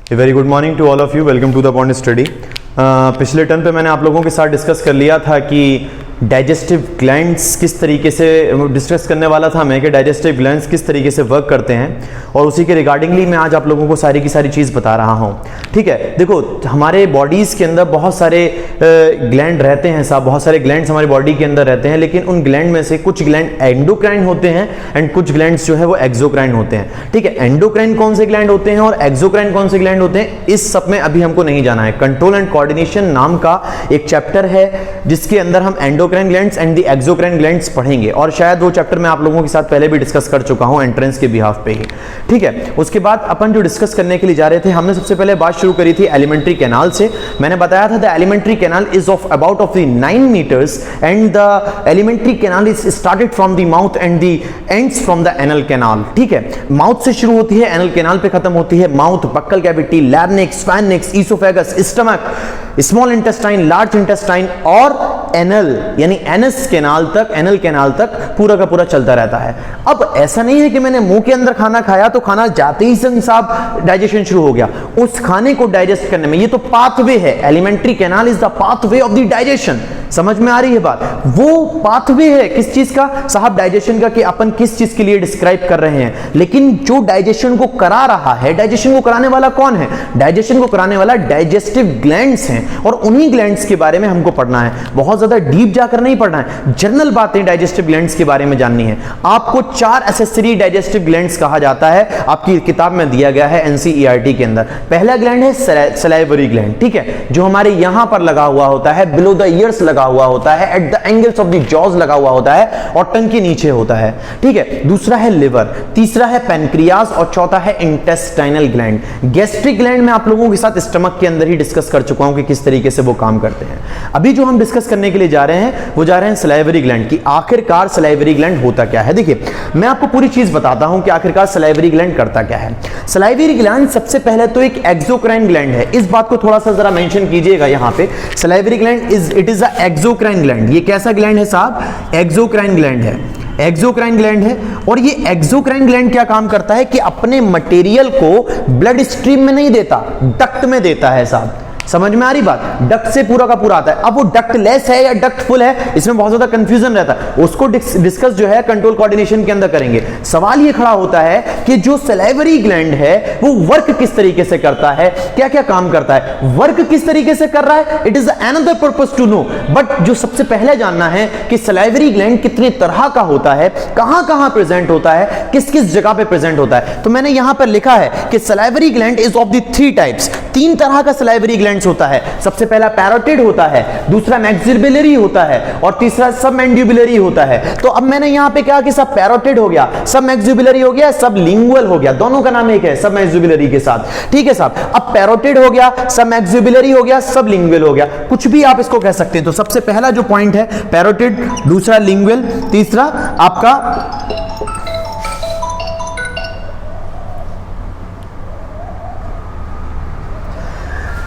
Very good morning to all of you, welcome to the bond study. पिछले turn पे मैंने आप लोगों के साथ डिस्कस कर लिया था कि डाइजेस्टिव ग्लैंड्स किस तरीके से डिस्कस करने वाला था मैं कि डाइजेस्टिव ग्लैंड्स किस तरीके से वर्क करते हैं, और उसी के रिगार्डिंगली मैं आज आप लोगों को सारी की सारी चीज़ बता रहा हूँ। ठीक है, देखो हमारे बॉडीज़ के अंदर बहुत सारे ग्लैंड रहते हैं साहब, बहुत सारे ग्लैंड्स हमारी बॉडी के अंदर रहते हैं, लेकिन उन ग्लैंड में से कुछ ग्लैंड एंडोक्राइन होते हैं एंड कुछ ग्लैंड्स जो है वो एक्सोक्राइन होते हैं। ठीक है, एंडोक्राइन कौन से ग्लैंड होते हैं और एक्सोक्राइन कौन से ग्लैंड होते हैं, इस सब में अभी हमको नहीं जाना है। कंट्रोल एंड कोऑर्डिनेशन नाम का एक चैप्टर है जिसके अंदर हम endocrine glands and the exocrine glands पढ़ेंगे, और शायद वो चैप्टर मैं आप लोगों के साथ पहले भी डिस्कस कर चुका हूं एंट्रेंस के बिहाफ पे ही। ठीक है, उसके बाद अपन जो डिस्कस करने के लिए जा रहे थे, हमने सबसे पहले बात शुरू करी थी एलिमेंट्री कैनाल से। मैंने बताया था the alimentary canal is of about of the 9 metres and the alimentary canal is started from the mouth and the ends from the anal canal. ठीक है, माउथ से शुरू होती है, एनल कैनाल पे खत्म होती है। Mouth, buccal cavity, larynx, pharynx, oesophagus, stomach, small intestine, large intestine और एनल यानी एनस कैनाल तक, एनल कैनाल तक पूरा का पूरा चलता रहता है। अब ऐसा नहीं है कि मैंने मुंह के अंदर खाना खाया तो खाना जाते ही संग साहब डाइजेशन शुरू हो गया। उस खाने को डाइजेस्ट करने में ये तो पाथवे है, elementary canal is the pathway of the digestion. समझ में आ रही है बात? वो पाथवे है किस चीज का साहब, डाइजेशन का, कि अपन किस चीज के लिए डिस्क्राइब कर रहे हैं। लेकिन जो डाइजेशन को करा रहा है, डाइजेशन को कराने वाला कौन है? डाइजेशन को कराने वाला डाइजेस्टिव ग्लैंड्स हैं, और उन्हीं ग्लैंड्स के बारे में हमको पढ़ना है। बहुत ज्यादा डीप जाकर नहीं पढ़ना है, जनरल बातें डाइजेस्टिव ग्लैंड्स के बारे में जाननी है। आपको 4 एसेसरी डाइजेस्टिव ग्लैंड्स कहा जाता है, आपकी किताब में दिया गया है एनसीईआरटी के अंदर। पहला ग्लैंड है सलाइवरी ग्लैंड, ठीक है, जो हमारे यहां पर लगा हुआ होता है, बिलो द ईयर्स लगा हुआ होता है, at the angles of the jaws लगा हुआ होता है, और टंग के नीचे होता है। ठीक है, दूसरा है लिवर, तीसरा है पैनक्रियाज, और चौथा है इंटेस्टाइनल ग्लैंड। गैस्ट्रिक ग्लैंड में आप लोगों के साथ स्टमक के अंदर ही डिस्कस कर चुका हूं कि किस तरीके से वो काम करते हैं। अभी जो हम डिस्कस करने के लिए जा रहे हैं वो जा रहे हैं सलाइवरी ग्लैंड की। आखिरकार सलाइवरी ग्लैंड होता क्या है? देखिए, मैं आपको पूरी चीज बताता हूं कि आखिरकार सलाइवरी ग्लैंड करता क्या है। सलाइवरी ग्लैंड सबसे पहले तो एक एक्सोक्राइन ग्लैंड है, इस बात को थोड़ा सा जरा मेंशन कीजिएगा यहां पे। Salivary gland it is a exocrine gland. ये कैसा ग्लैंड है साहब? एक्सोक्राइन ग्लैंड है, एक्सोक्राइन ग्लैंड है। और ये एक्सोक्राइन ग्लैंड क्या काम करता है कि अपने मटेरियल को ब्लड स्ट्रीम में नहीं देता, डक्ट में देता है साहब। समझ में आ रही बात? डक्ट से पूरा का पूरा आता है। अब वो डक्ट लेस है या डक्ट फुल है, इसमें बहुत ज्यादा कंफ्यूजन रहता है, उसको डिस्कस जो है कंट्रोल कोऑर्डिनेशन के अंदर करेंगे। सवाल ये खड़ा होता है कि जो सलाइवरी ग्लैंड है वो वर्क किस तरीके से करता है, क्या क्या काम करता है, वर्क किस तरीके से कर रहा है, it is another purpose to know. But जो सबसे पहले जानना है कि सलाइवरी ग्लैंड कितने तरह का होता है, कहां कहां प्रेजेंट होता है, किस किस जगह पे प्रेजेंट होता है, तो मैंने यहां पर लिखा है कि salivary gland is of the 3 types. 3 तरह का सलाइवरी ग्लैंड होता है। सबसे पहला पैरोटिड होता है, दूसरा मैक्सिलरी होता है, और तीसरा सबमैंडिबुलरी होता है। तो अब मैंने यहां पे कहा कि सब पैरोटिड हो गया, सब मैक्सिलरी हो गया, सब लिंगुअल हो गया, दोनों का नाम एक है, सब मैक्सिलरी के साथ। ठीक है साहब, अब पैरोटिड हो गया, सब मैक्सिलरी हो गया, सब लिंगुअल हो गया, कुछ भी आप इसको कह सकते हैं। तो सबसे पहला जो पॉइंट है पैरोटिड, दूसरा लिंगुअल, तीसरा आपका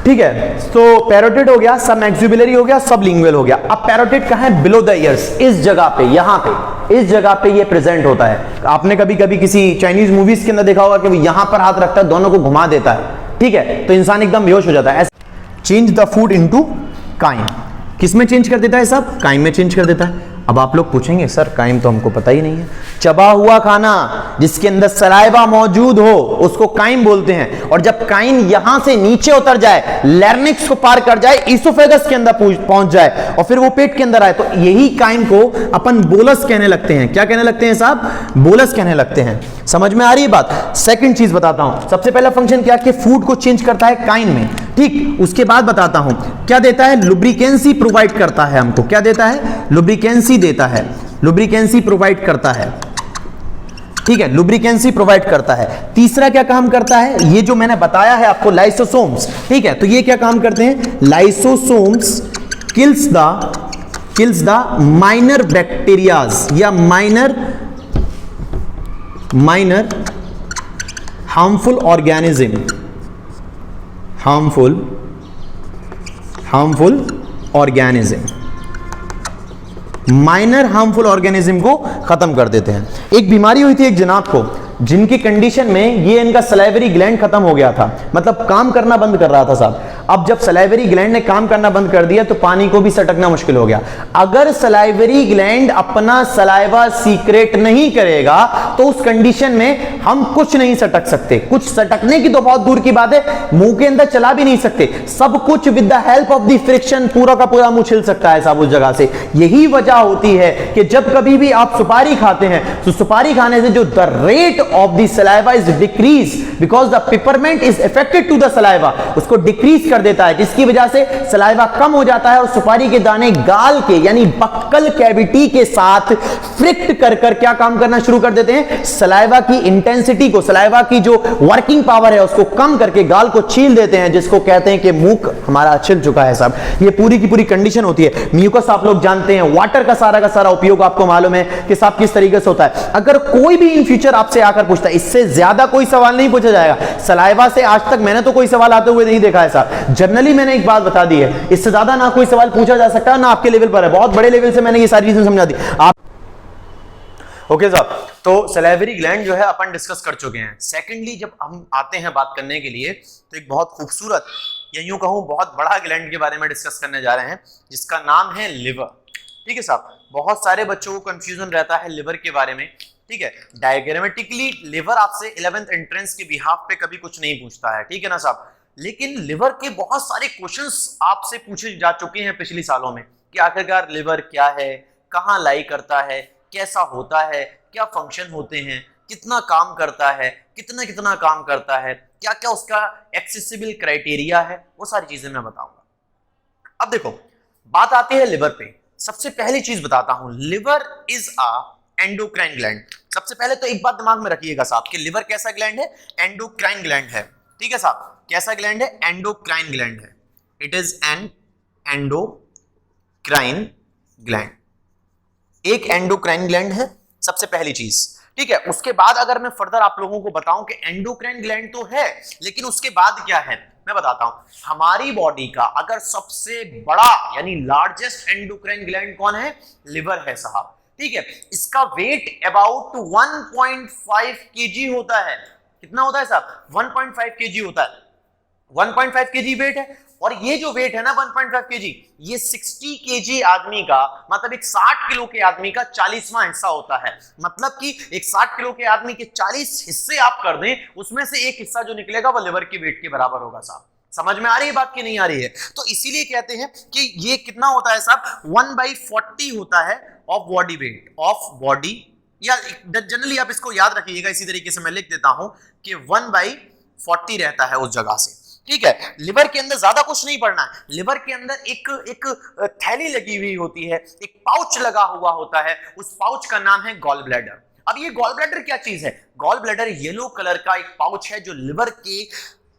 ठीक है। तो पैरोटिड हो गया, सब मैक्सिलरी हो गया, सब लिंगुअल हो गया। अब पैरोटिड कहां है? बिलो द ईयर्स, इस जगह पे, यहां पे, इस जगह पे ये प्रेजेंट होता है। आपने कभी कभी किसी चाइनीज मूवीज के अंदर देखा होगा कि वो यहां पर हाथ रखता है, दोनों को घुमा देता है, ठीक है, तो इंसान एकदम बेहोश हो जाता है। Change the food into chyme, किस में चेंज कर देता है साहब? काइम में चेंज कर देता है। अब आप लोग पूछेंगे सर काइम तो हमको पता ही नहीं है। चबा हुआ खाना जिसके अंदर सलाइवा मौजूद हो उसको काइम बोलते हैं, और जब काइम यहां से नीचे उतर जाए, लैरिंक्स को पार कर जाए, ईसोफेगस के अंदर पहुंच जाए, और फिर वो पेट के अंदर आए, तो यही काइम को अपन बोलस कहने लगते हैं। क्या कहने लगते हैं साहब? बोलस कहने लगते हैं। समझ में आ रही है बात? सेकंड चीज बताता हूं। सबसे पहला फंक्शन क्या कि फूड को चेंज करता है काइम में, ठीक। उसके बाद बताता हूं क्या देता है, लुब्रिकेंसी प्रोवाइड करता है हमको। क्या देता है? लुब्रिकेंसी देता है, लुब्रिकेंसी प्रोवाइड करता है, ठीक है, लुब्रिकेंसी प्रोवाइड करता है। तीसरा क्या काम करता है, ये जो मैंने बताया है आपको, लाइसोसोम्स, ठीक है, तो ये क्या काम करते हैं, lysosomes kills the minor bacterias या minor harmful organism, harmful organism, minor harmful organism को खत्म कर देते हैं। एक बीमारी हुई थी एक जनाब को, जिनकी कंडीशन में ये इनका सलाइवरी ग्लैंड खत्म हो गया था, मतलब काम करना बंद कर रहा था साहब। अब जब सलाइवरी ग्लैंड ने काम करना बंद कर दिया तो पानी को भी सटकना मुश्किल हो गया। अगर सलाइवरी ग्लैंड अपना सलाइवा सीक्रेट नहीं करेगा तो उस कंडीशन में हम कुछ नहीं सटक सकते। कुछ सटकने की तो बहुत दूर की बात है, मुंह के अंदर चला भी नहीं सकते। सब कुछ with the help of the friction पूरा का पूरा मुंह छिल सकता है साहब उस जगह से। यही वजह होती है कि जब कभी भी आप सुपारी खाते हैं तो सुपारी खाने से जो the rate of the saliva is decrease because the peppermint is effected to the saliva, उसको डिक्रीज कर देता है, जिसकी वजह से सलाइवा कम हो जाता है और सुपारी के दाने गाल के यानी बक्कल कैविटी के साथ फ्रिक्ट कर कर क्या काम करना शुरू कर देते हैं, सलाइवा की इंटेंसिटी को, सलाइवा की जो वर्किंग पावर है उसको कम करके गाल को छील देते हैं, जिसको कहते हैं कि मुंह हमारा छिल चुका है साहब। ये पूरी की पूरी कंडीशन होती है। म्यूकस आप लोग जानते हैं, वाटर का सारा उपयोग आपको मालूम है कि साहब किस तरीके से होता है। अगर कोई भी इन फ्यूचर आपसे आकर पूछता है, इससे ज्यादा कोई सवाल नहीं पूछा जाएगा। सलाइवा से आज तक मैंने तो कोई सवाल आते हुए नहीं देखा है साहब। जनरली मैंने एक बात बता दी है, इससे ज्यादा ना कोई सवाल पूछा जा सकता है ना आपके लेवल पर है। बहुत बड़े लेवल से मैंने ये सारी चीजें समझा दी आप। ओके साहब, तो सलाइवरी ग्लैंड जो है अपन डिस्कस कर चुके हैं। सेकेंडली जब हम आते हैं बात करने के लिए तो एक बहुत खूबसूरत या यूं कहूं बहुत बड़ा ग्लैंड के बारे में डिस्कस करने जा रहे हैं जिसका नाम है लिवर। ठीक है साहब, बहुत सारे बच्चों को कंफ्यूजन रहता है लिवर के बारे में। ठीक है, डायग्रामेटिकली लिवर आपसे 11th एंट्रेंस के बिहाफ पे कभी कुछ नहीं पूछता है, ठीक है ना साहब। लेकिन लिवर के बहुत सारे क्वेश्चंस आपसे पूछे जा चुके हैं पिछले सालों में कि आखिरकार लिवर क्या है, कहां लाई करता है, कैसा होता है, क्या फंक्शन होते हैं, कितना काम करता है, कितना काम करता है, क्या क्या उसका एक्सेसिबल क्राइटेरिया है, वो सारी चीजें मैं बताऊंगा। अब देखो बात आती है लिवर पे। सबसे पहली चीज बताता हूं, liver is a endocrine gland. सबसे पहले तो एक बात दिमाग में रखिएगा साहब कि लिवर कैसा ग्लैंड है, एंडोक्राइन ग्लैंड है। ठीक है साहब, कैसा ग्लैंड है, एंडोक्राइन ग्लैंड है। It is an endocrine gland, एक एंडोक्राइन ग्लैंड है सबसे पहली चीज। ठीक है, उसके बाद अगर मैं फर्दर आप लोगों को बताऊं कि एंडोक्राइन ग्लैंड तो है लेकिन उसके बाद क्या है मैं बताता हूं। हमारी बॉडी का अगर सबसे बड़ा यानी लार्जेस्ट एंडोक्राइन ग्लैंड कौन है, लिवर है साहब। ठीक है, इसका वेट अबाउट 1.5 केजी होता है। कितना होता है साहब, 1.5 केजी होता है। 1.5 केजी वेट है और ये जो वेट है ना 1.5 केजी, ये 60 केजी आदमी का मतलब एक 60 किलो के आदमी का 40वां हिस्सा होता है। मतलब कि एक 60 किलो के आदमी के 40 हिस्से आप कर दें, उसमें से एक हिस्सा जो निकलेगा वो लिवर के वेट के बराबर होगा साहब। समझ में आ रही है बात की नहीं आ रही है? तो इसीलिए कहते हैं कि ये कितना होता है साहब, 1/40 होता है of body weight, of body, या जनरली आप इसको याद रखिएगा इसी तरीके से मैं लिख देता हूं कि 1/40 रहता है उस जगह से। ठीक है, लिवर के अंदर ज्यादा कुछ नहीं पड़ना है। लिवर के अंदर एक थैली लगी हुई होती है, एक पाउच लगा हुआ होता है, उस पाउच का नाम है गॉल ब्लैडर। अब ये गॉल ब्लैडर क्या चीज है, गॉल ब्लैडर येलो कलर का एक पाउच है जो लिवर के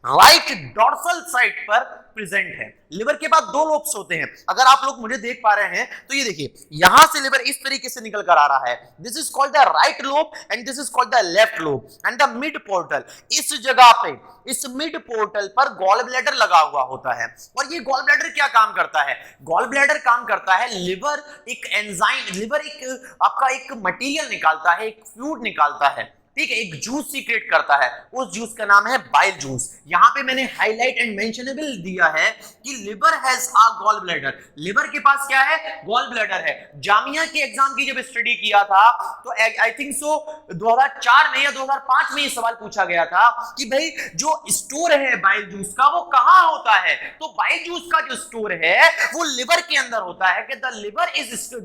राइट डॉर्सल साइड पर प्रेजेंट है। लिवर के बाद दो लोब्स होते हैं, अगर आप लोग मुझे देख पा रहे हैं तो ये देखिए यहां से लिवर इस तरीके से निकल कर आ रहा है। This is called the right lobe and this is called the left lobe and the mid portal. इस जगह पे इस मिड पोर्टल पर गॉल ब्लैडर लगा हुआ होता है। और ये गॉल ब्लैडर क्या काम करता है, गॉल ब्लैडर काम करता है, लिवर एक एंजाइम, लिवर एक आपका एक मटेरियल निकालता है, एक फ्लूइड निकालता है। ठीक है, एक जूस सीक्रेट करता है, उस जूस का नाम है बाइल जूस। यहां पे मैंने हाईलाइट एंड मेंशनेबल दिया है कि liver has a gall bladder. Liver के पास क्या है, गॉल ब्लैडर है। जामिया के एग्जाम की जब स्टडी किया था तो आई थिंक सो 2004 में या 2005 में ये सवाल पूछा गया था कि भाई जो स्टोर है बाइल जूस का वो कहां होता है, तो बाइल जूस का जो स्टोर है वो लिवर के अंदर होता है कि the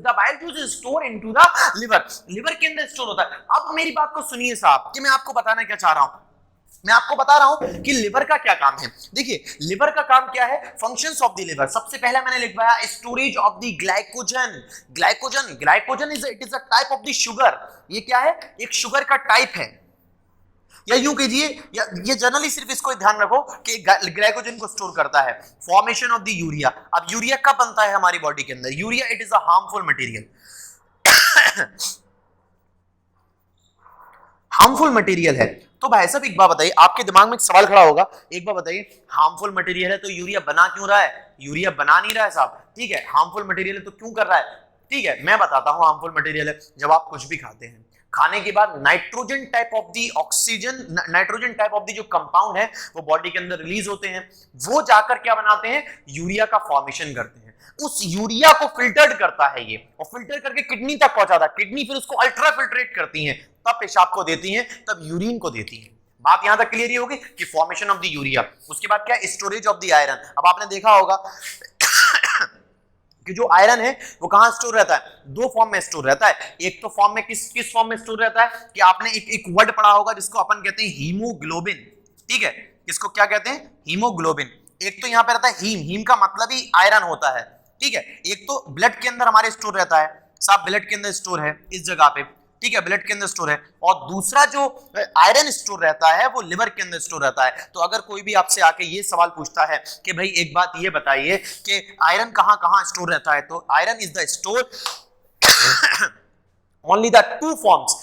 bile juice is store into the liver. Liver के अंदर स्टोर होता है। अब मेरी बात को सुनिए साहब कि मैं आपको बताना क्या चाह रहा हूं। मैं आपको बता रहा हूं कि लिवर का क्या काम है। देखिए लिवर का काम क्या है, फंक्शंस ऑफ द लिवर। सबसे पहले मैंने लिखवाया storage of the glycogen. Glycogen it is a type of the sugar. ये क्या है, एक शुगर का टाइप है। या यूं कीजिए, ये जनरली सिर्फ इसको ध्यान रखो कि ग्लाइकोजन को स्टोर करता है। Formation of the urea. अब यूरिया कब बनता है हमारी बॉडी के अंदर, urea it is a harmful material. Harmful material है तो भाई साहब एक बात बताइए, आपके दिमाग में एक सवाल खड़ा होगा, एक बात बताइए, हार्मफुल मटेरियल है तो यूरिया बना क्यों रहा है, यूरिया बना नहीं रहा है साहब। ठीक है, हार्मफुल मटेरियल है तो क्यों कर रहा है। ठीक है, मैं बताता हूं हार्मफुल मटेरियल है जब आप कुछ भी खाते हैं खाने के बाद nitrogen type of the oxygen, nitrogen type of the जो कंपाउंड है वो बॉडी के अंदर रिलीज होते हैं, वो जाकर क्या बनाते हैं, यूरिया का फॉर्मेशन करते हैं। उस यूरिया को फिल्टर्ड करता है ये, और फिल्टर करके किडनी तक पहुंचाता है, किडनी फिर उसको अल्ट्रा फिल्ट्रेट करती है, तब पेशाब को देती है, तब यूरिन को देती है। बात यहां तक क्लियर ही होगी कि फॉर्मेशन ऑफ द यूरिया। उसके बाद क्या, स्टोरेज ऑफ द आयरन। अब आपने देखा होगा कि जो आयरन है वो कहां स्टोर रहता है, दो फॉर्म में स्टोर रहता है। एक तो फॉर्म में किस फॉर्म में स्टोर रहता है कि आपने एक वर्ड पढ़ा होगा जिसको अपन कहते हैं हीमोग्लोबिन, ठीक है, किसको क्या कहते हैं, हीमोग्लोबिन। एक तो यहां पे रहता है हीम का मतलब ही आयरन होता है, ठीक है। एक तो ब्लड के अंदर हमारे स्टोर रहता है, सब ब्लड के अंदर स्टोर है इस जगह पे, ठीक है, ब्लड के अंदर स्टोर है। और दूसरा जो आयरन स्टोर रहता है वो लिवर के अंदर स्टोर रहता है। तो अगर कोई भी आपसे आके ये सवाल पूछता है कि भाई एक बात ये बताइए कि आयरन कहां कहां स्टोर रहता है, तो iron is the store only the two forms,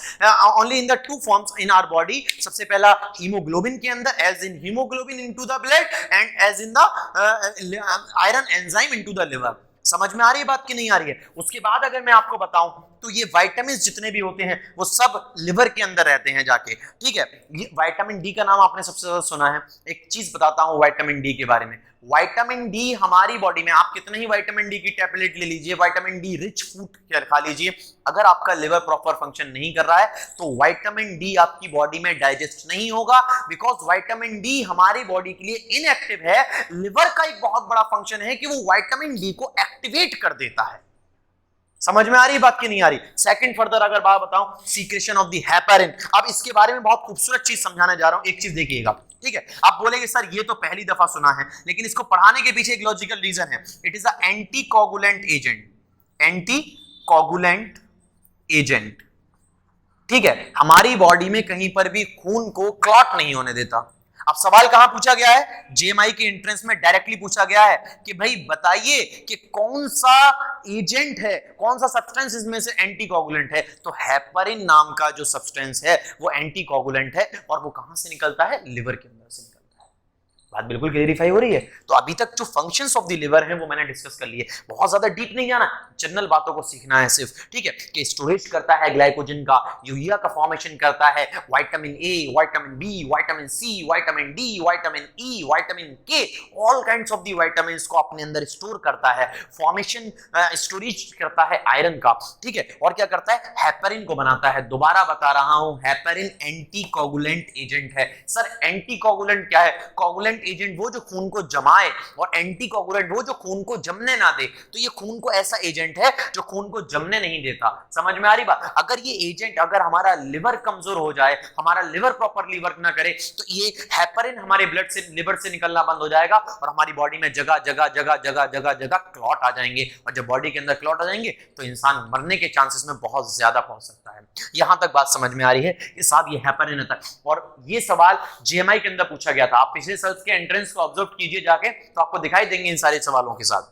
only in the two forms in our body। सबसे पहला हीमोग्लोबिन के अंदर, as in hemoglobin into the blood and as in the iron enzyme into the liver। समझ में आ रही है बात कि नहीं आ रही है। उसके बाद अगर मैं आपको बताऊं तो ये विटामिन जितने भी होते हैं वो सब लिवर के अंदर रहते हैं जाके, ठीक है। ये विटामिन डी का नाम आपने सबसे ज्यादा सुना है। एक चीज बताता हूं विटामिन डी के बारे में। विटामिन डी हमारी बॉडी में, आप कितने ही विटामिन डी की टैबलेट ले लीजिए, विटामिन डी रिच फूड खा लीजिए, अगर आपका लिवर प्रॉपर फंक्शन नहीं कर रहा है तो विटामिन डी आपकी बॉडी में डाइजेस्ट नहीं होगा, बिकॉज विटामिन डी हमारी बॉडी के लिए इनएक्टिव है। लिवर का एक बहुत बड़ा फंक्शन है कि वो विटामिन डी को एक्टिवेट कर देता है। समझ में आ रही बात की नहीं आ रही। सेकंड फर्दर अगर बात बताऊं, सीक्रेशन ऑफ द हेपेरिन। अब इसके बारे में बहुत खूबसूरत चीज समझाने जा रहा हूं, एक चीज देखिएगा, ठीक है। आप बोलेंगे सर ये तो पहली दफा सुना है, लेकिन इसको पढ़ाने के पीछे एक लॉजिकल रीजन है। It is a anti coagulant agent, anti coagulant agent, ठीक है। हमारी बॉडी में कहीं पर भी खून को क्लॉट नहीं होने देता। अब सवाल कहां पूछा गया है, जेएमआई के एंट्रेंस में डायरेक्टली पूछा गया है कि भाई बताइए कि कौन सा एजेंट है, कौन सा सब्सटेंस इसमें से एंटीकोगुलेंट है। तो हेपरिन नाम का जो सब्सटेंस है वो एंटीकोगुलेंट है, और वो कहां से निकलता है, लिवर के अंदर से निकलता है। बात बिल्कुल क्लेरिफाई हो रही है। तो अभी तक जो फंक्शंस ऑफ द लिवर है वो मैंने डिस्कस कर लिए, बहुत ज्यादा डीप नहीं जाना, जनरल बातों को सीखना है सिर्फ, ठीक है। कि स्टोरेज करता है ग्लाइकोजन का, यूरिया का फॉर्मेशन करता है, vitamin A, vitamin B, vitamin C, vitamin D, vitamin E, vitamin K, all kinds of the vitamins को अपने अंदर स्टोर करता है, फॉर्मेशन स्टोरेज करता है आयरन का, ठीक है। और क्या करता है, हेपरिन को बनाता है। दोबारा बता रहा हूं, हेपरिन एंटीकोगुलेंट एजेंट है। सर एंटीकोगुलेंट क्या है, कोगुलेंट एजेंट वो जो खून को जमाए, और एंटीकोगुलेंट वो जो खून को जमने ना दे। तो ये खून को ऐसा एजेंट है जो खून को जमने नहीं देता। समझ में आ रही बात। अगर ये एजेंट, अगर हमारा लिवर कमजोर हो जाए, हमारा लिवर प्रॉपर्ली वर्क ना करे, तो ये हेपरिन हमारे ब्लड से, लिवर से निकलना बंद हो जाएगा, और हमारी बॉडी में जगह जगह जगह जगह जगह जगह क्लॉट आ जाएंगे। और जब बॉडी के अंदर क्लॉट आ जाएंगे तो इंसान मरने के चांसेस में बहुत ज्यादा पहुंच सकता है। यहां तक बात समझ में आ रही है कि साहब ये हेपरिन होता है। और ये सवाल जेएमआई के अंदर पूछा गया था। आप पिछले साल के एंट्रेंस को ऑब्जर्व कीजिए जाके, तो आपको दिखाई देंगे इन सारे सवालों के साथ,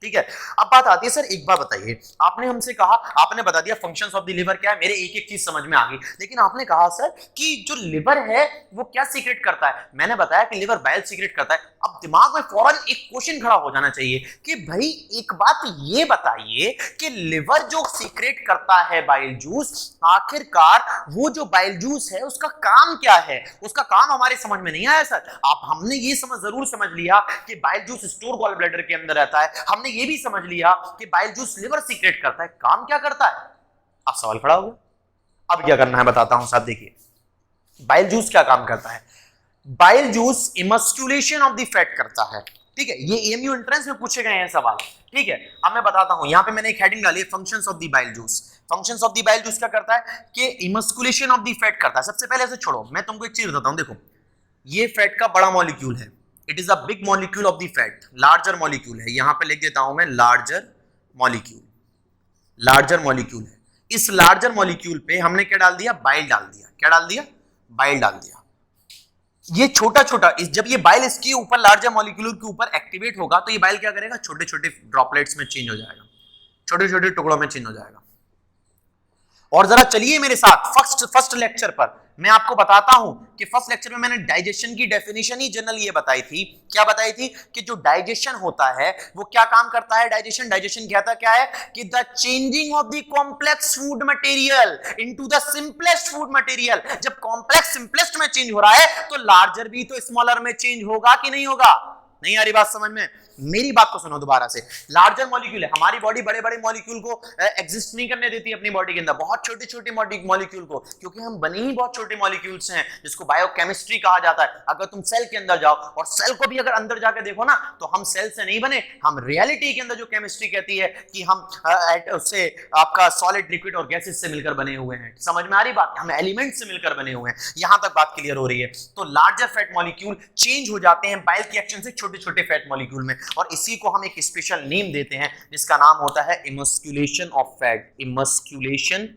ठीक है। अब बात आती है, सर एक बार बताइए, आपने हमसे कहा, आपने बता दिया फंक्शंस ऑफ द लिवर क्या है, मेरे एक एक चीज समझ में आ गई, लेकिन आपने कहा सर कि जो लिवर है वो क्या सीक्रेट करता है। मैंने बताया कि लिवर बाइल सीक्रेट करता है। अब दिमाग में फौरन एक क्वेश्चन खड़ा हो जाना चाहिए कि भाई एक बात ये बताइए कि लिवर जो सीक्रेट करता है बाइल जूस, आखिरकार वो जो बाइल जूस है उसका काम क्या है। उसका काम हमारे समझ में नहीं आया सर। आप, हमने ये जरूर समझ लिया कि bile juice store gall bladder के अंदर रहता है, हमने ये भी समझ लिया कि बाइल जूस लिवर सीक्रेट करता है, काम क्या करता है। अब सवाल खड़ा हो गया, अब क्या करना है बताता हूं साहब। देखिए बाइल जूस क्या काम करता है। Bile juice emulsification of the fat करता है, ठीक है। ये एमयू एंट्रेंस में पूछे गए हैं सवाल, ठीक है। अब मैं बताता हूं, यहां पे मैंने एक हेडिंग डाली है, functions of the bile juice. Functions of the bile juice क्या करता है कि इमस्क्यूलेशन ऑफ द फैट करता है। सबसे पहले इसे छोड़ो, मैं तुमको एक चीज बताता हूं। देखो ये फैट का बड़ा मॉलिक्यूल है, it is a big molecule of the fat, larger molecule है। यहां पे लिख देता हूं मैं लार्जर मॉलिक्यूल, लार्जर मॉलिक्यूल है। इस लार्जर मॉलिक्यूल पे हमने क्या डाल दिया, बाइल डाल दिया। क्या डाल दिया, बाइल डाल दिया। ये छोटा छोटा, जब ये बाइल इसके ऊपर लार्जर मॉलिक्यूल के ऊपर एक्टिवेट होगा तो ये बाइल क्या करेगा, छोटे छोटे ड्रॉपलेट्स में चेंज हो जाएगा, छोटे छोटे टुकड़ों में चेंज हो जाएगा। और जरा चलिए मेरे साथ फर्स्ट लेक्चर पर, मैं आपको बताता हूं कि फर्स्ट लेक्चर में मैंने डाइजेशन की डेफिनेशन ही जनरल ये बताई थी। क्या बताई थी? कि जो डाइजेशन होता है वो क्या काम करता है। डाइजेशन कहता क्या है कि the changing of the complex food material into the simplest food material. जब कॉम्प्लेक्स सिंपलेस्ट में चेंज हो रहा है तो लार्जर भी तो स्मॉलर में चेंज होगा कि नहीं होगा? नहीं आ रही बात समझ में? मेरी बात को सुनो दोबारा से। लार्जर मॉलिक्यूल है, हमारी बॉडी बड़े बड़े मॉलिक्यूल को एग्जिस्ट नहीं करने देती अपनी बॉडी के अंदर, बहुत छोटे छोटे मॉलिक्यूल को, क्योंकि हम बने ही बहुत छोटे मॉलिक्यूल से हैं, जिसको बायोकेमिस्ट्री कहा जाता है। अगर तुम सेल के अंदर जाओ और सेल को भी अगर अंदर जाकर देखो ना, तो हम सेल से नहीं बने, हम रियलिटी के अंदर जो केमिस्ट्री कहती है कि हम उससे आपका सॉलिड, लिक्विड और गैसेस से मिलकर बने हुए हैं। समझ में आ रही बात? हम एलिमेंट से मिलकर बने हुए हैं। यहां तक बात क्लियर हो रही है। तो लार्जर फैट मॉलिक्यूल चेंज हो जाते हैं बाइल के एक्शन से छोटे छोटे फैट मॉलिक्यूल में, और इसी को हम एक स्पेशल नेम देते हैं जिसका नाम होता है इमस्क्यूलेशन ऑफ फैट। इमस्क्यूलेशन।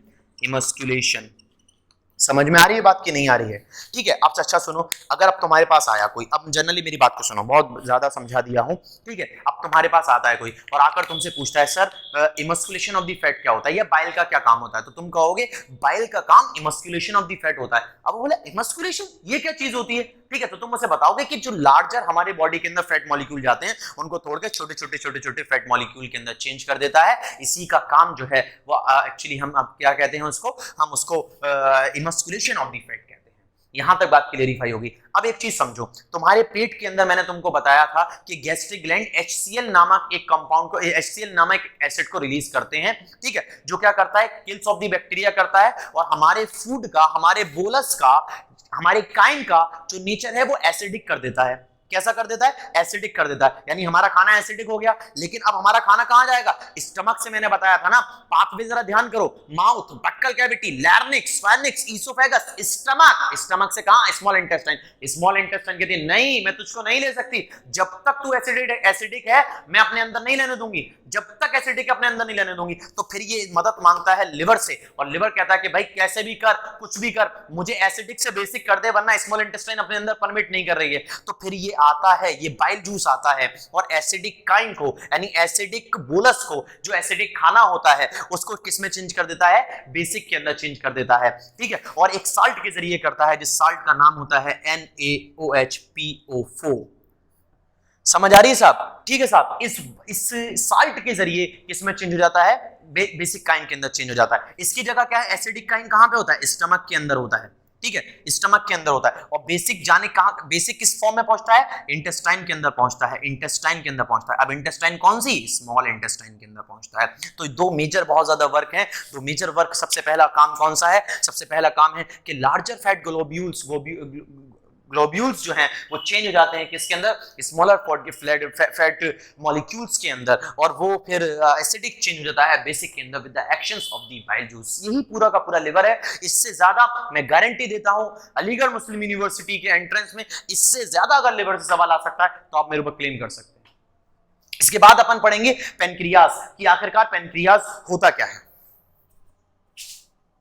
समझ में आ रही है बात की नहीं आ रही है? ठीक है, अब अच्छा सुनो, अगर अब तुम्हारे पास आया कोई, अब जनरली मेरी बात को सुनो, बहुत ज्यादा समझा दिया हूं, ठीक है। अब तुम्हारे पास आता है कोई और आकर तुमसे पूछता है सर इमस्क्यूलेशन ऑफ द फैट क्या होता है या बाइल का क्या काम होता है, तो तुम कहोगे बाइल का काम इमस्क्यूलेशन ऑफ द फैट होता है। अब वो बोले इमस्क्यूलेशन ये क्या चीज होती है? ठीक है, तो तुम मुझसे बताओगे कि जो लार्जर हमारे बॉडी के अंदर फैट मॉलिक्यूल जाते हैं उनको तोड़ के छोटे छोटे फैट मॉलिक्यूल के अंदर चेंज कर देता है। इसी का काम जो है वो एक्चुअली हम अब क्या कहते हैं उसको, हम उसको इमस्क्यूलेशन ऑफ द फैट कहते हैं। यहां तक बात क्लेरिफाई होगी। अब एक चीज समझो, तुम्हारे पेट के अंदर मैंने तुमको बताया था कि गैस्ट्रिक ग्लैंड HCl नामक एक कंपाउंड को, HCl नामक एसिड को रिलीज करते हैं, ठीक है, जो क्या करता है, किल्स ऑफ द बैक्टीरिया करता है, और हमारे फूड का, हमारे बोलस का, हमारे काइंड का जो नेचर है वो एसिडिक कर देता है। कैसा कर देता है? एसिडिक कर देता है। यानी हमारा खाना एसिडिक हो गया, लेकिन अब हमारा खाना कहां जाएगा? स्टमक से। मैंने बताया था ना, पाथवे जरा ध्यान करो, mouth, buccal cavity, larynx, pharynx, oesophagus, stomach. Stomach से कहां? Small intestine. स्मॉल इंटेस्टाइन कहती है नहीं, मैं तुझको नहीं ले सकती, जब तक तू एसिडिक है मैं अपने अंदर नहीं लेने दूंगी, जब तक एसिडिक अपने अंदर नहीं लेने दूंगी। तो फिर ये मदद मांगता है लिवर से, और लिवर कहता है कि भाई कैसे भी कर, कुछ भी कर, मुझे एसिडिक से बेसिक कर दे, वरना स्मॉल इंटेस्टाइन अपने अंदर परमिट नहीं कर रही है। तो फिर ये आता है, ये बाइल जूस आता है और एसिडिक काइंड को, यानी एसिडिक बोलस को, जो एसिडिक खाना होता है, उसको किस में चेंज कर देता है? बेसिक के अंदर चेंज कर देता है, ठीक है। और एक साल्ट के जरिए करता है, जिस साल्ट का नाम होता है NaOHPO4। समझ आ रही है साहब? ठीक है साहब, इस साल्ट के जरिए किसमें चेंज हो जाता है? बेसिक काइंड के अंदर चेंज हो जाता है। इसकी जगह क्या है? एसिडिक काइंड कहां पे होता है? स्टमक के अंदर होता है, ठीक है, स्टमक के अंदर होता है। और बेसिक जाने कहां, बेसिक किस फॉर्म में पहुंचता है? इंटेस्टाइन के अंदर पहुंचता है, इंटेस्टाइन के अंदर पहुंचता है। अब इंटेस्टाइन कौन सी? स्मॉल इंटेस्टाइन के अंदर पहुंचता है। तो दो मेजर, बहुत ज्यादा वर्क हैं, दो मेजर वर्क। सबसे पहला काम कौन सा है? सबसे पहला काम है कि लार्जर फैट ग्लोब्यूल्स जो हैं वो चेंज हो जाते हैं किसके अंदर? स्मॉलर फैट मॉलिक्यूल्स के अंदर, और वो फिर एसिडिक चेंज हो जाता है बेसिक के अंदर with the actions of the bile juice. यही पूरा का पूरा लिवर है। इससे ज्यादा मैं गारंटी देता हूं, अलीगढ़ मुस्लिम यूनिवर्सिटी के एंट्रेंस में इससे ज्यादा अगर लिवर से सवाल आ सकता है तो आप मेरे ऊपर क्लेम कर सकते हैं। इसके बाद अपन पढ़ेंगे पेनक्रियाज कि आखिरकार पेनक्रियाज होता क्या है।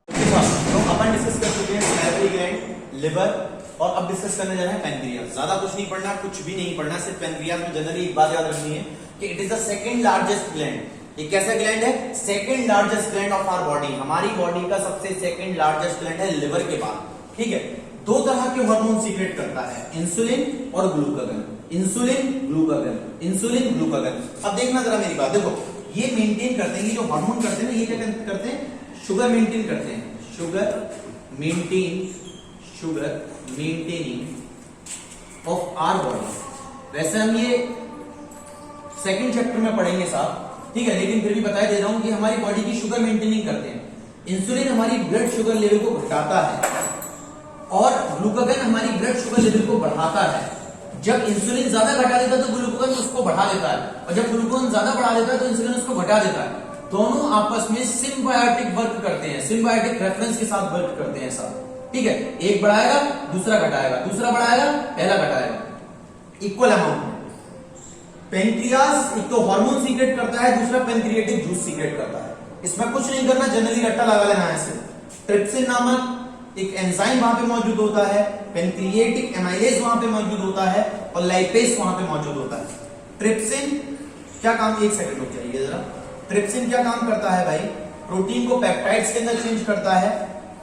तो अपन डिस्कस कर चुके हैं सैलरी ग्लैंड, लिवर, और अब डिस्कस करने जा रहे हैं पेनक्रियाज। ज्यादा कुछ नहीं पढ़ना, कुछ भी नहीं पढ़ना, सिर्फ पेनक्रियाज में जनरली एक बात याद रखनी है कि it is the second largest gland. ये कैसा ग्लैंड है? Second largest gland of our body. हमारी बॉडी का सबसे सेकंड लार्जेस्ट ग्लैंड है लिवर के बाद, ठीक है। दो तरह के हार्मोन सीक्रेट करता है, इंसुलिन और glucagon. Insulin, glucagon, insulin, glucagon. अब देखना जरा मेरी बात, देखो ये मेंटेन करते हैं, ये जो हार्मोन करते हैं ना, ये क्या करते हैं? शुगर मेंटेन करते हैं, sugar maintaining of our body. वैसे हम ये सेकंड चैप्टर में पढ़ेंगे साहब, ठीक है, लेकिन फिर भी बता दे रहा हूं कि हमारी बॉडी की शुगर मेंटेनिंग करते हैं। इंसुलिन हमारी ब्लड शुगर लेवल को घटाता है और ग्लूकागन हमारी ब्लड शुगर लेवल को बढ़ाता है। जब इंसुलिन ज्यादा घटा देता है तो ग्लूकागन उसको बढ़ा देता है, और जब ग्लूकागन ज्यादा बढ़ा देता है तो इंसुलिन उसको घटा देता है। दोनों आपस में सिम्बायोटिक वर्क करते हैं, सिम्बायोटिक रेफरेंस के साथ वर्क करते हैं साहब, ठीक है। एक बढ़ाएगा दूसरा घटाएगा, दूसरा बढ़ाएगा पहला घटाएगा, इक्वल अमाउंट। पेनक्रियाज एक तो हार्मोन सीक्रेट करता है, दूसरा पेनक्रिएटिक जूस सीक्रेट करता है। इसमें कुछ नहीं करना, जनरली रट्टा लगा लेना है ऐसे। ट्रिप्सिन नामक एक एंजाइम वहां पे मौजूद होता है, पेनक्रिएटिक एमाइलेज वहां पे मौजूद होता है, और लाइपेज वहां पे मौजूद होता है। ट्रिप्सिन क्या काम, एक सेकंड रुक जाइए जरा। ट्रिप्सिन क्या काम करता है भाई? प्रोटीन को पेप्टाइड्स के अंदर चेंज करता है,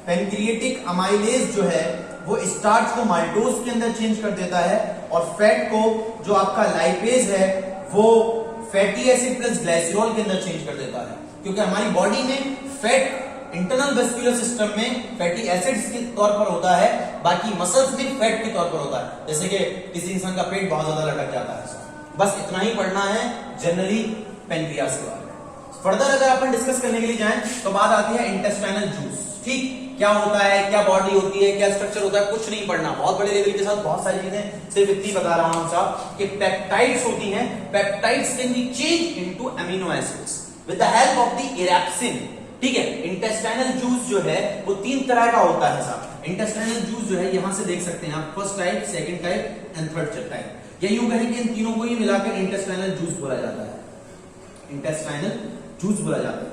पेनक्रिएटिक अमाइलेज जो है वो स्टार्च को माल्टोज के अंदर चेंज कर देता है और फैट को जो आपका लाइपेज है वो फैटी एसिड प्लस ग्लाइसरॉल के अंदर चेंज कर देता है, क्योंकि हमारी बॉडी में फैट इंटरनल वेस्कुलर सिस्टम में फैटी एसिड्स के तौर पर होता है, बाकी मसल्स में फैट के तौर पर होता है। जैसे कि किसी इंसान का पेट बहुत ज्यादा लटक जाता है। बस इतना ही पढ़ना है जनरली पेनक्रियास के बारे में। फर्दर अगर अपन डिस्कस करने के लिए जाएं तो बात आती है इंटेस्टाइनल जूस। ठीक, क्या होता है, क्या बॉडी होती है, क्या स्ट्रक्चर होता है, कुछ नहीं पढ़ना। बहुत बड़े लेवल के साथ बहुत सारी चीजें, सिर्फ इतनी बता रहा हूं साहब कि पेप्टाइड्स होती हैं। Peptides can be change into amino acids with the help of the erepsin. ठीक है, इंटेस्टाइनल जूस जो है वो 3 तरह का होता है साहब। इंटेस्टाइनल जूस जो है यहां से देख सकते हैं आप, first type, second type and third type, या यूं कहें कि इन तीनों को ही मिलाकर इंटेस्टाइनल जूस बोला जाता है। इंटेस्टाइनल जूस बोला जाता है।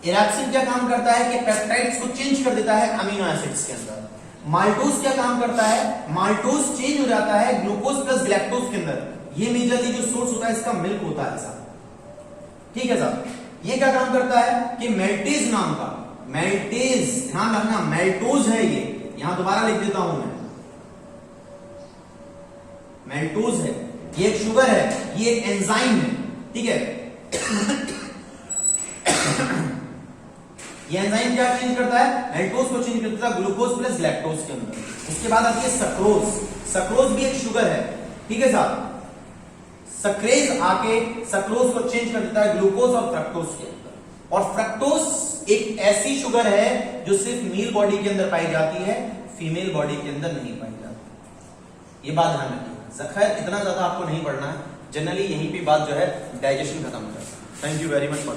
इरैप्सिन क्या काम करता है कि पेप्टाइड्स को चेंज कर देता है अमीनो एसिड्स के अंदर। माल्टोज क्या काम करता है, माल्टोज चेंज हो जाता है ग्लूकोज प्लस ग्लैक्टोज के अंदर। ये मेजरली जो सोर्स होता है इसका मिल्क होता है साहब। ठीक है साहब, ये क्या काम करता है कि मेल्टेज नाम का, मेल्टेज ध्यान रखना, मेल्टोज है ये, यहां दोबारा लिख देता हूं मैं, मेल्टोज है, ये एक शुगर है, ये एक एंजाइम है। ठीक है, ये एंजाइम क्या चेंज करता है, मेल्टोज को चेंज करता है ग्लूकोज प्लस ग्लैक्टोज के अंदर। उसके बाद आती है सक्रोज। सक्रोज भी एक शुगर है। ठीक है साहब, सक्रेज आके सक्रोज को चेंज कर देता है ग्लूकोज और फ्रक्टोज के अंदर। और फ्रक्टोज एक ऐसी शुगर है जो सिर्फ मेल बॉडी के अंदर पाई जाती है, फीमेल बॉडी के अंदर नहीं पाई जाती। ये बात ध्यान रखिए। खैर इतना ज्यादा आपको नहीं पढ़ना है, जनरली यहीं पे बात जो है डाइजेशन खत्म हो जाता है। Thank you very much for